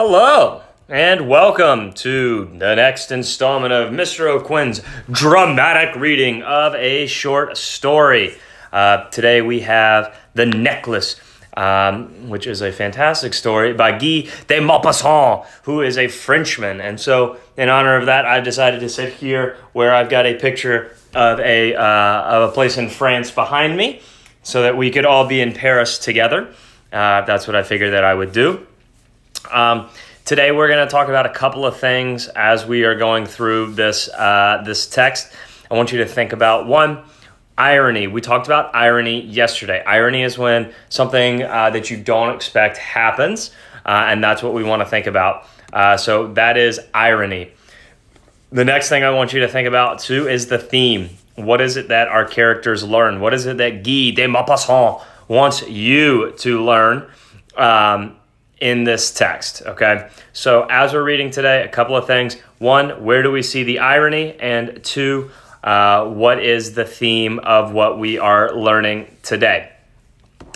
Hello, and welcome to the next installment of Mr. O'Quinn's dramatic reading of a short story. Today we have The Necklace, which is a fantastic story by Guy de Maupassant, who is a Frenchman. And so, in honor of that, I've decided to sit here where I've got a picture of a place in France behind me, so that we could all be in Paris together. That's what I figured that I would do. Today we're going to talk about a couple of things as we are going through this text. I want you to think about one, irony. We talked about irony yesterday. Irony is when something that you don't expect happens, and that's what we want to think about. So that is irony. The next thing I want you to think about too is the theme. What is it that our characters learn? What is it that Guy de Maupassant wants you to learn in this text, okay? So as we're reading today, a couple of things. One, where do we see the irony? And two, what is the theme of what we are learning today?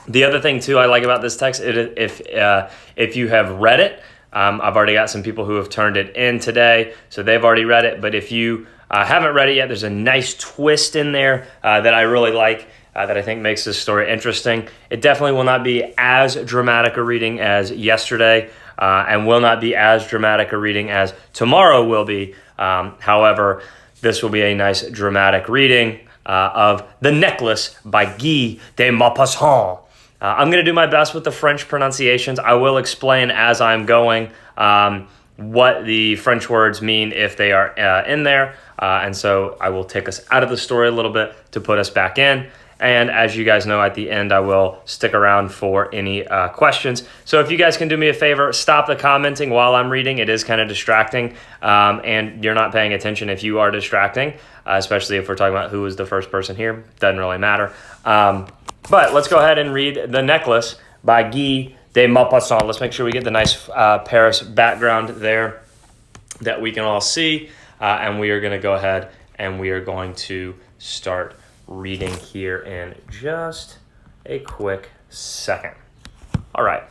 The other thing too I like about this text, if you have read it, I've already got some people who have turned it in today, so they've already read it. But if you haven't read it yet, there's a nice twist in there that I really like. That I think makes this story interesting. It definitely will not be as dramatic a reading as yesterday, and will not be as dramatic a reading as tomorrow will be. However, this will be a nice dramatic reading of The Necklace by Guy de Maupassant. I'm going to do my best with the French pronunciations. I will explain as I'm going what the French words mean if they are in there. And so I will take us out of the story a little bit to put us back in. And as you guys know, at the end, I will stick around for any questions. So if you guys can do me a favor, stop the commenting while I'm reading. It is kind of distracting, and you're not paying attention if you are distracting, especially if we're talking about who was the first person here. Doesn't really matter. But let's go ahead and read The Necklace by Guy de Maupassant. Let's make sure we get the nice Paris background there that we can all see. And we are going to go ahead and we are going to start reading here in just a quick second. All right.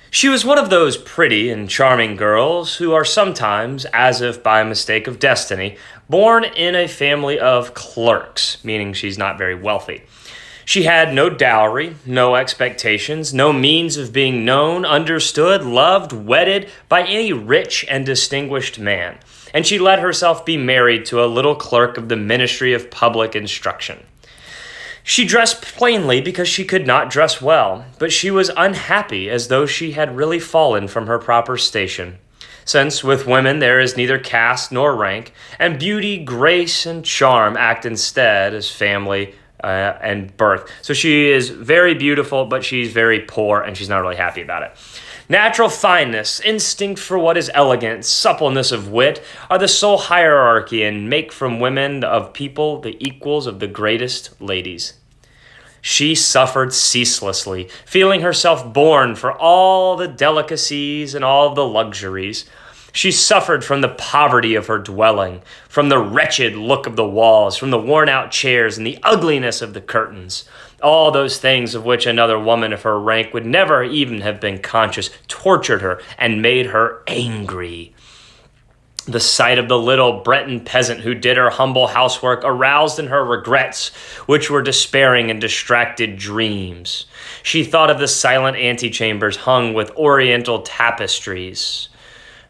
She was one of those pretty and charming girls who are sometimes, as if by mistake of destiny, born in a family of clerks, meaning she's not very wealthy. She had no dowry, no expectations, no means of being known, understood, loved, wedded by any rich and distinguished man, and she let herself be married to a little clerk of the Ministry of Public Instruction. She dressed plainly because she could not dress well, but she was unhappy as though she had really fallen from her proper station. Since with women there is neither caste nor rank, and beauty, grace, and charm act instead as family and birth. So she is very beautiful, but she's very poor, and she's not really happy about it. Natural fineness, instinct for what is elegant, suppleness of wit are the sole hierarchy and make from women of people the equals of the greatest ladies. She suffered ceaselessly, feeling herself born for all the delicacies and all the luxuries. She suffered from the poverty of her dwelling, from the wretched look of the walls, from the worn-out chairs and the ugliness of the curtains. All those things of which another woman of her rank would never even have been conscious tortured her and made her angry. The sight of the little Breton peasant who did her humble housework aroused in her regrets, which were despairing and distracted dreams. She thought of the silent antechambers hung with oriental tapestries,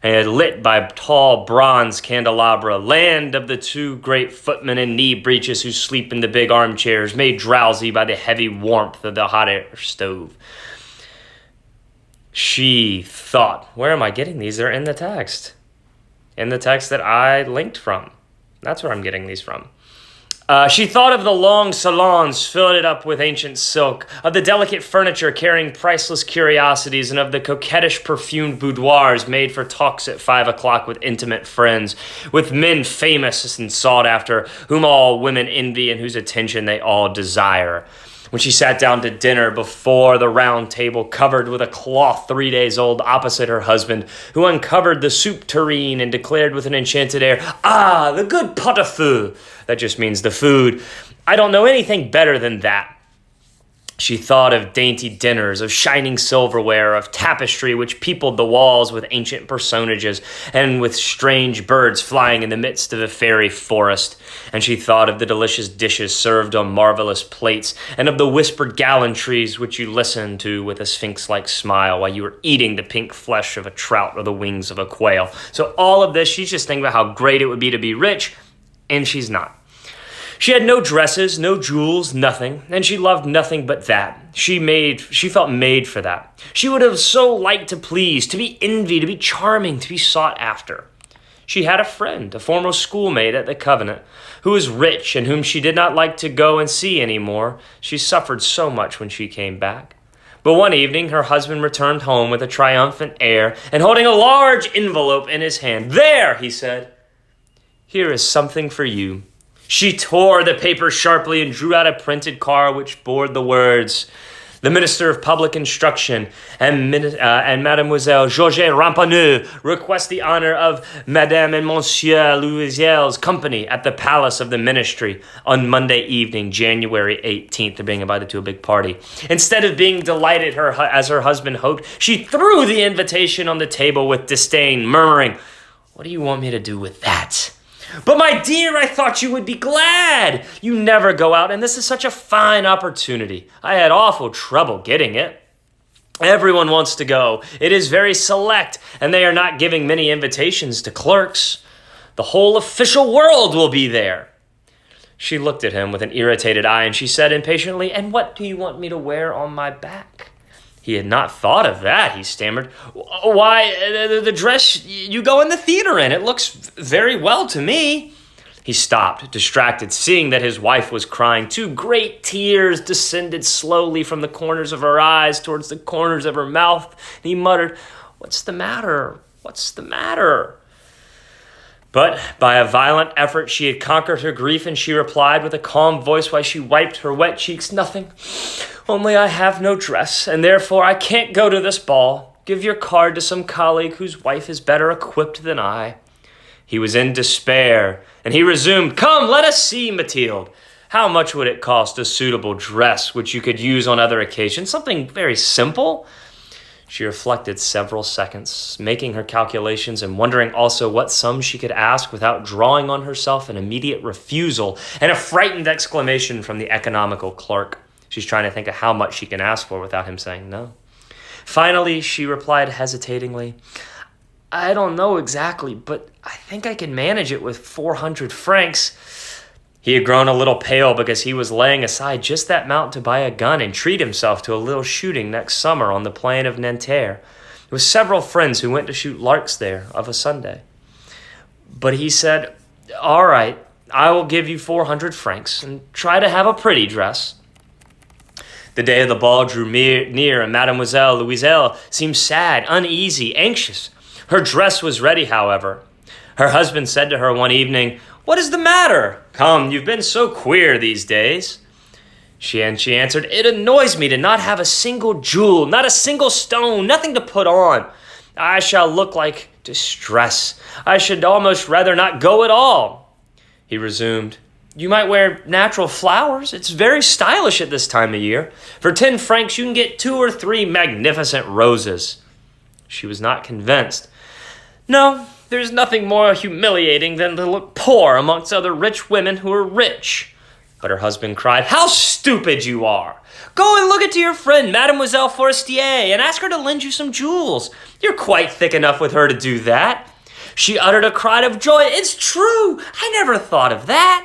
and lit by tall bronze candelabra, land of the two great footmen in knee breeches who sleep in the big armchairs, made drowsy by the heavy warmth of the hot air stove. She thought, where am I getting these? They're in the text. In the text that I linked from. That's where I'm getting these from. She thought of the long salons filled up with ancient silk, of the delicate furniture carrying priceless curiosities, and of the coquettish perfumed boudoirs made for talks at 5 o'clock with intimate friends, with men famous and sought after, whom all women envy and whose attention they all desire. When she sat down to dinner before the round table covered with a cloth 3 days old opposite her husband, who uncovered the soup tureen and declared with an enchanted air, "Ah, the good pot au feu." That just means the food. "I don't know anything better than that." She thought of dainty dinners, of shining silverware, of tapestry which peopled the walls with ancient personages, and with strange birds flying in the midst of a fairy forest. And she thought of the delicious dishes served on marvelous plates, and of the whispered gallantries which you listened to with a sphinx-like smile while you were eating the pink flesh of a trout or the wings of a quail. So all of this, she's just thinking about how great it would be to be rich, and she's not. She had no dresses, no jewels, nothing, and she loved nothing but that. She felt made for that. She would have so liked to please, to be envied, to be charming, to be sought after. She had a friend, a former schoolmate at the Covenant, who was rich and whom she did not like to go and see anymore. She suffered so much when she came back. But one evening, her husband returned home with a triumphant air and holding a large envelope in his hand. "There," he said, "here is something for you." She tore the paper sharply and drew out a printed card which bore the words, "The Minister of Public Instruction and Mademoiselle Georgette Ramponneau request the honor of Madame and Monsieur Louisel's company at the Palace of the Ministry on Monday evening, January 18th. They're being invited to a big party. Instead of being delighted as her husband hoped, she threw the invitation on the table with disdain, murmuring, "What do you want me to do with that?" "But my dear, I thought you would be glad. You never go out, and this is such a fine opportunity. I had awful trouble getting it. Everyone wants to go. It is very select, and they are not giving many invitations to clerks. The whole official world will be there." She looked at him with an irritated eye, and she said impatiently, "And what do you want me to wear on my back?" He had not thought of that, he stammered. "Why, the dress you go in the theater in. It looks very well to me." He stopped, distracted, seeing that his wife was crying. Two great tears descended slowly from the corners of her eyes towards the corners of her mouth. And he muttered, "What's the matter? What's the matter?" But by a violent effort, she had conquered her grief, and she replied with a calm voice while she wiped her wet cheeks, "Nothing. Only I have no dress, and therefore I can't go to this ball. Give your card to some colleague whose wife is better equipped than I." He was in despair, and he resumed, "Come, let us see, Mathilde. How much would it cost a suitable dress which you could use on other occasions? Something very simple." She reflected several seconds, making her calculations and wondering also what sum she could ask without drawing on herself an immediate refusal and a frightened exclamation from the economical clerk. She's trying to think of how much she can ask for without him saying no. Finally, she replied hesitatingly, "I don't know exactly, but I think I can manage it with 400 francs. He had grown a little pale because he was laying aside just that amount to buy a gun and treat himself to a little shooting next summer on the plain of Nanterre, with several friends who went to shoot larks there of a Sunday. But he said, "All right, I will give you 400 francs and try to have a pretty dress." The day of the ball drew near, and Mademoiselle Louiselle seemed sad, uneasy, anxious. Her dress was ready, however. Her husband said to her one evening, "What is the matter? Come, you've been so queer these days." She answered, "It annoys me to not have a single jewel, not a single stone, nothing to put on. I shall look like distress. I should almost rather not go at all." He resumed, "You might wear natural flowers. It's very stylish at this time of year. For 10 francs, you can get 2 or 3 magnificent roses." She was not convinced. "No, there's nothing more humiliating than to look poor amongst other rich women who are rich." But her husband cried, "How stupid you are! Go and look into your friend, Mademoiselle Forestier, and ask her to lend you some jewels. You're quite thick enough with her to do that." She uttered a cry of joy. "It's true! I never thought of that."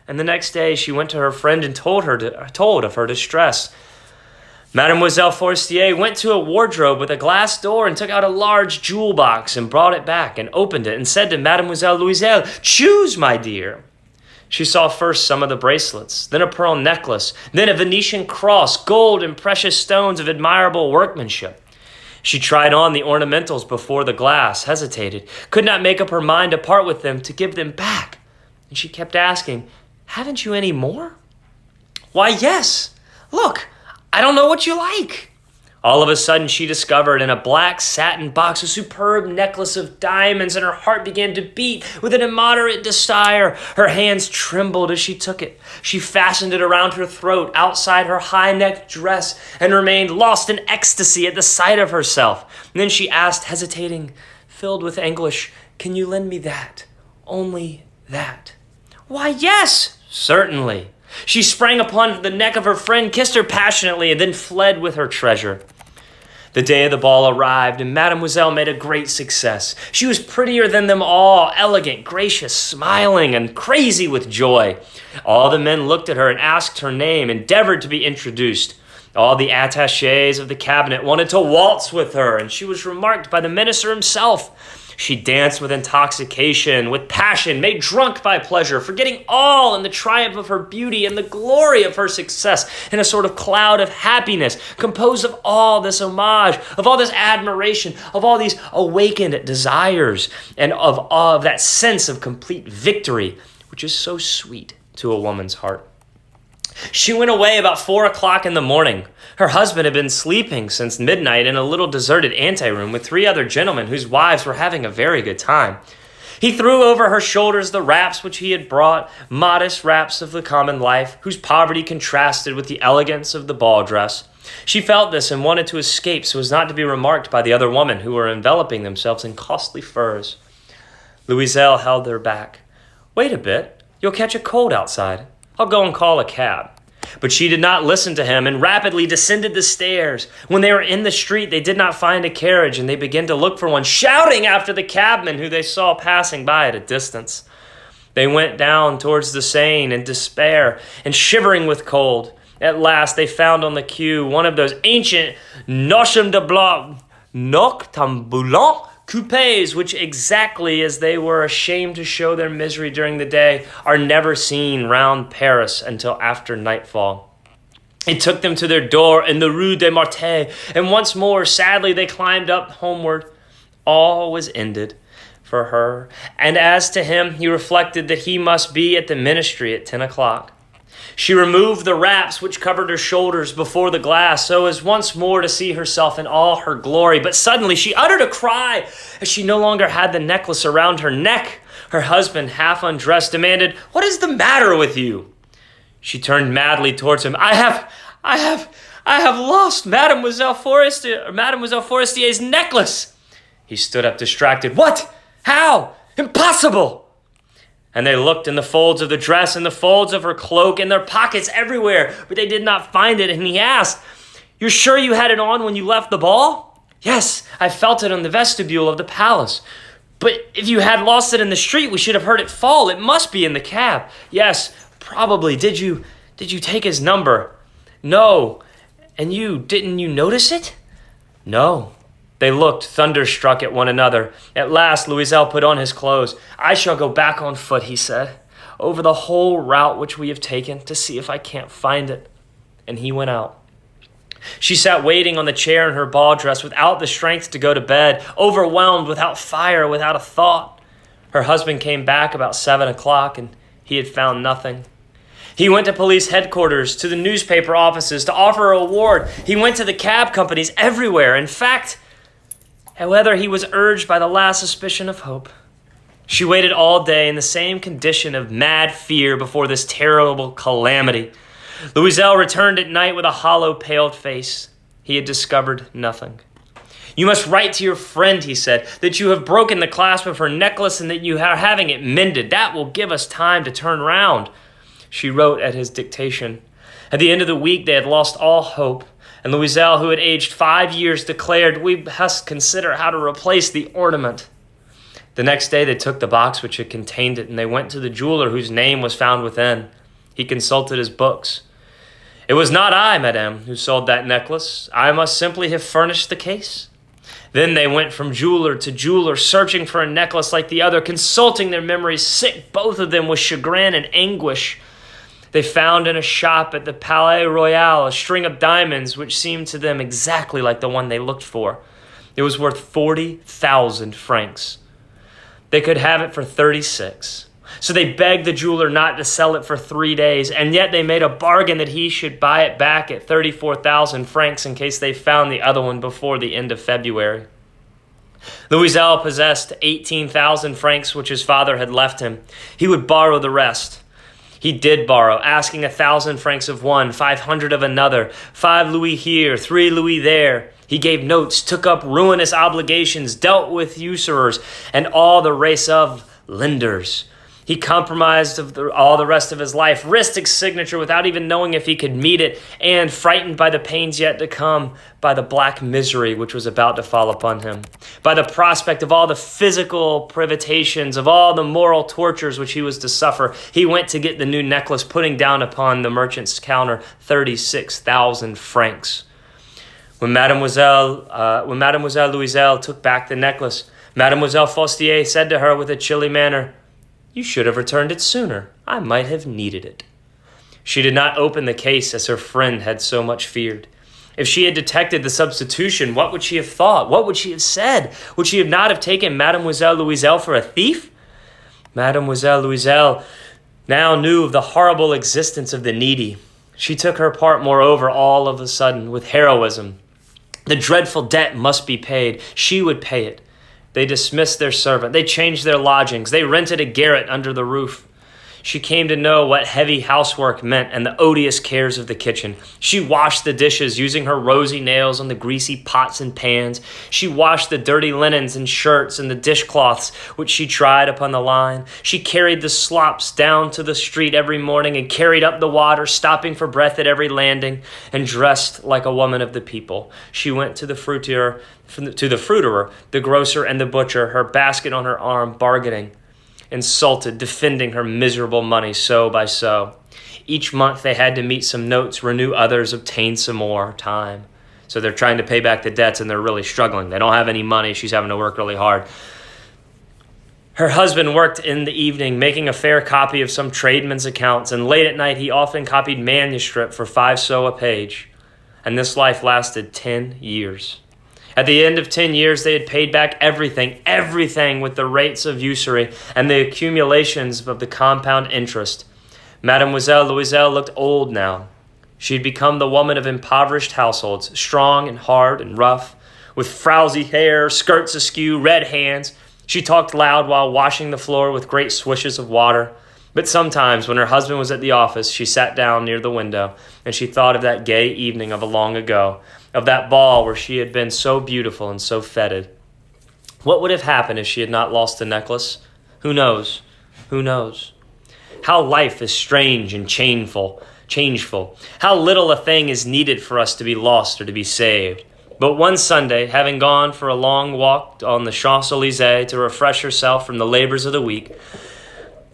And the next day she went to her friend and told of her distress. Mademoiselle Forestier went to a wardrobe with a glass door and took out a large jewel box and brought it back and opened it and said to Mademoiselle Louiselle, "Choose, my dear." She saw first some of the bracelets, then a pearl necklace, then a Venetian cross, gold and precious stones of admirable workmanship. She tried on the ornamentals before the glass, hesitated, could not make up her mind to part with them, to give them back. And she kept asking, "Haven't you any more?" "Why, yes. Look, I don't know what you like." All of a sudden, she discovered in a black satin box a superb necklace of diamonds, and her heart began to beat with an immoderate desire. Her hands trembled as she took it. She fastened it around her throat outside her high-necked dress and remained lost in ecstasy at the sight of herself. And then she asked, hesitating, filled with anguish, "Can you lend me that? Only that?" "Why, yes, certainly." She sprang upon the neck of her friend, kissed her passionately, and then fled with her treasure. The day of the ball arrived, and Mademoiselle made a great success. She was prettier than them all, elegant, gracious, smiling, and crazy with joy. All the men looked at her and asked her name, endeavored to be introduced. All the attachés of the cabinet wanted to waltz with her, and she was remarked by the minister himself. She danced with intoxication, with passion, made drunk by pleasure, forgetting all in the triumph of her beauty and the glory of her success, in a sort of cloud of happiness, composed of all this homage, of all this admiration, of all these awakened desires, and of that sense of complete victory, which is so sweet to a woman's heart. She went away about 4 o'clock in the morning. Her husband had been sleeping since midnight in a little deserted anteroom with 3 other gentlemen whose wives were having a very good time. He threw over her shoulders the wraps which he had brought, modest wraps of the common life, whose poverty contrasted with the elegance of the ball dress. She felt this and wanted to escape so as not to be remarked by the other women who were enveloping themselves in costly furs. Louiselle held her back. "Wait a bit. You'll catch a cold outside. I'll go and call a cab." But she did not listen to him and rapidly descended the stairs. When they were in the street, they did not find a carriage, and they began to look for one, shouting after the cabman who they saw passing by at a distance. They went down towards the Seine in despair and shivering with cold. At last, they found on the queue one of those ancient noctambulants coupés, which, exactly as they were ashamed to show their misery during the day, are never seen round Paris until after nightfall. It took them to their door in the Rue des Martyrs, and once more, sadly, they climbed up homeward. All was ended for her, and as to him, he reflected that he must be at the ministry at 10 o'clock. She removed the wraps which covered her shoulders before the glass so as once more to see herself in all her glory. But suddenly she uttered a cry as she no longer had the necklace around her neck. Her husband, half undressed, demanded, "What is the matter with you?" She turned madly towards him. I have lost Mademoiselle Forestier's necklace." He stood up distracted. "What? How? Impossible!" And they looked in the folds of the dress, in the folds of her cloak, in their pockets everywhere, but they did not find it. And he asked, "You're sure you had it on when you left the ball?" "Yes, I felt it in the vestibule of the palace." "But if you had lost it in the street, we should have heard it fall. It must be in the cab." "Yes, probably. Did you take his number?" "No." "And didn't you notice it?" "No." They looked thunderstruck at one another. At last, Louiselle put on his clothes. "I shall go back on foot," he said, "over the whole route which we have taken to see if I can't find it." And he went out. She sat waiting on the chair in her ball dress without the strength to go to bed, overwhelmed, without fire, without a thought. Her husband came back about 7 o'clock, and he had found nothing. He went to police headquarters, to the newspaper offices, to offer a reward. He went to the cab companies everywhere. In fact, however, he was urged by the last suspicion of hope. She waited all day in the same condition of mad fear before this terrible calamity. Louiselle returned at night with a hollow, paled face. He had discovered nothing. "You must write to your friend," he said, "that you have broken the clasp of her necklace and that you are having it mended. That will give us time to turn round." She wrote at his dictation. At the end of the week, they had lost all hope. And Louiselle, who had aged 5 years, declared, "We must consider how to replace the ornament." The next day they took the box which had contained it, and they went to the jeweler whose name was found within. He consulted his books. "It was not I, madame, who sold that necklace. I must simply have furnished the case." Then they went from jeweler to jeweler, searching for a necklace like the other, consulting their memories, sick both of them with chagrin and anguish. They found in a shop at the Palais Royal a string of diamonds which seemed to them exactly like the one they looked for. It was worth 40,000 francs. They could have it for 36. So they begged the jeweler not to sell it for 3 days, and yet they made a bargain that he should buy it back at 34,000 francs in case they found the other one before the end of February. Louisel possessed 18,000 francs, which his father had left him. He would borrow the rest. He did borrow, asking 1,000 francs of one, 500 of another, 5 louis here, 3 louis there. He gave notes, took up ruinous obligations, dealt with usurers, and all the race of lenders. He compromised all the rest of his life, risked his signature without even knowing if he could meet it, and frightened by the pains yet to come, by the black misery which was about to fall upon him, by the prospect of all the physical privations, of all the moral tortures which he was to suffer, he went to get the new necklace, putting down upon the merchant's counter 36,000 francs. When Mademoiselle Louisel took back the necklace, Mademoiselle Faustier said to her with a chilly manner, "You should have returned it sooner. I might have needed it." She did not open the case as her friend had so much feared. If she had detected the substitution, what would she have thought? What would she have said? Would she not have taken Mademoiselle Louisel for a thief? Mademoiselle Louisel now knew of the horrible existence of the needy. She took her part, moreover, all of a sudden, with heroism. The dreadful debt must be paid. She would pay it. They dismissed their servant. They changed their lodgings. They rented a garret under the roof. She came to know what heavy housework meant and the odious cares of the kitchen. She washed the dishes, using her rosy nails on the greasy pots and pans. She washed the dirty linens and shirts and the dishcloths which she tried upon the line. She carried the slops down to the street every morning and carried up the water, stopping for breath at every landing, and dressed like a woman of the people. She went to the fruiterer, the grocer, and the butcher, her basket on her arm, bargaining, insulted, defending her miserable money so by so. Each month they had to meet some notes, renew others, obtain some more time. So they're trying to pay back the debts and they're really struggling. They don't have any money. She's having to work really hard. Her husband worked in the evening, making a fair copy of some tradesman's accounts, and late at night he often copied manuscript for 5 sous a page. And this life lasted 10 years. At the end of 10 years, they had paid back everything with the rates of usury and the accumulations of the compound interest. Mademoiselle Louisel looked old now. She had become the woman of impoverished households, strong and hard and rough, with frowsy hair, skirts askew, red hands. She talked loud while washing the floor with great swishes of water. But sometimes, when her husband was at the office, she sat down near the window, and she thought of that gay evening of a long ago, of that ball where she had been so beautiful and so feted. What would have happened if she had not lost the necklace? Who knows? Who knows? How life is strange and changeful. How little a thing is needed for us to be lost or to be saved. But one Sunday, having gone for a long walk on the Champs-Élysées to refresh herself from the labors of the week,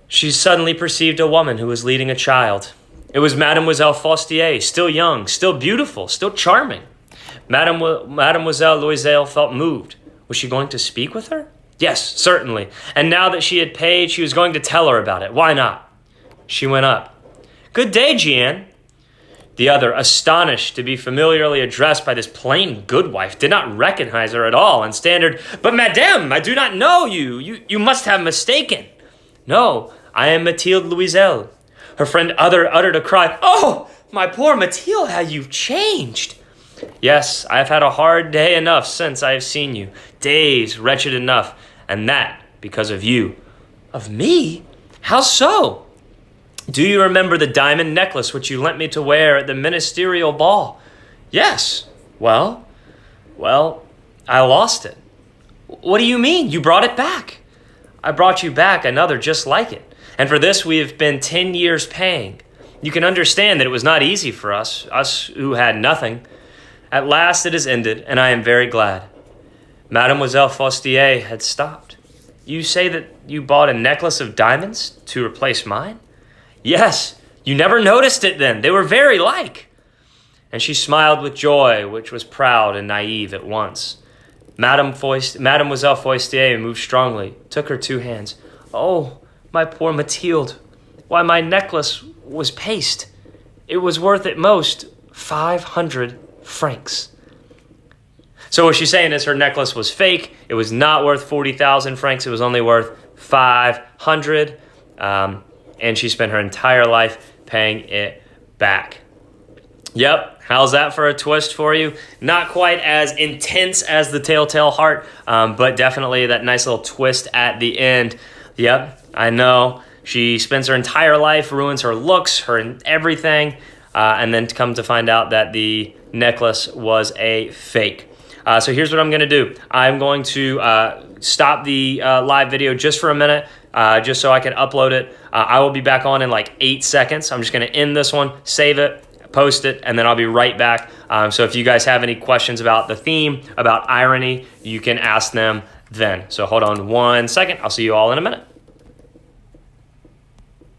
she suddenly perceived a woman who was leading a child. It was Mademoiselle Faustier, still young, still beautiful, still charming. Mademoiselle Louisel felt moved. Was she going to speak with her? Yes, certainly. And now that she had paid, she was going to tell her about it. Why not? She went up. "Good day, Jeanne." The other, astonished to be familiarly addressed by this plain goodwife, did not recognize her at all and stammered, "But madame, I do not know you. You must have mistaken." "No, I am Mathilde Louisel." Her friend uttered a cry. "Oh, my poor Mathilde, how you've changed." "Yes, I have had a hard day enough since I have seen you. Days wretched enough, and that because of you." "Of me? How so?" "Do you remember the diamond necklace which you lent me to wear at the ministerial ball?" "Yes." Well, I lost it." "What do you mean? You brought it back." "I brought you back another just like it, and for this we have been 10 years paying. You can understand that it was not easy for us who had nothing. At last it is ended, and I am very glad." Mademoiselle Faustier had stopped. "You say that you bought a necklace of diamonds to replace mine?" "Yes. You never noticed it then. They were very like." And she smiled with joy, which was proud and naive at once. Mademoiselle Faustier moved strongly, took her 2 hands. "Oh, my poor Mathilde. Why, my necklace was paste. It was worth at most 500 francs. So what she's saying is her necklace was fake. It was not worth 40,000 francs. It was only worth 500. and she spent her entire life paying it back. Yep, how's that for a twist for you? Not quite as intense as the Telltale Heart, but definitely that nice little twist at the end. Yep, I know. She spends her entire life, ruins her looks, her everything, and then come to find out that the necklace was a fake. So here's what I'm going to do. I'm going to stop the live video just for a minute, just so I can upload it. I will be back on in like 8 seconds. I'm just going to end this one, save it, post it, and then I'll be right back. So if you guys have any questions about the theme, about irony, you can ask them then. So hold on 1 second. I'll see you all in a minute.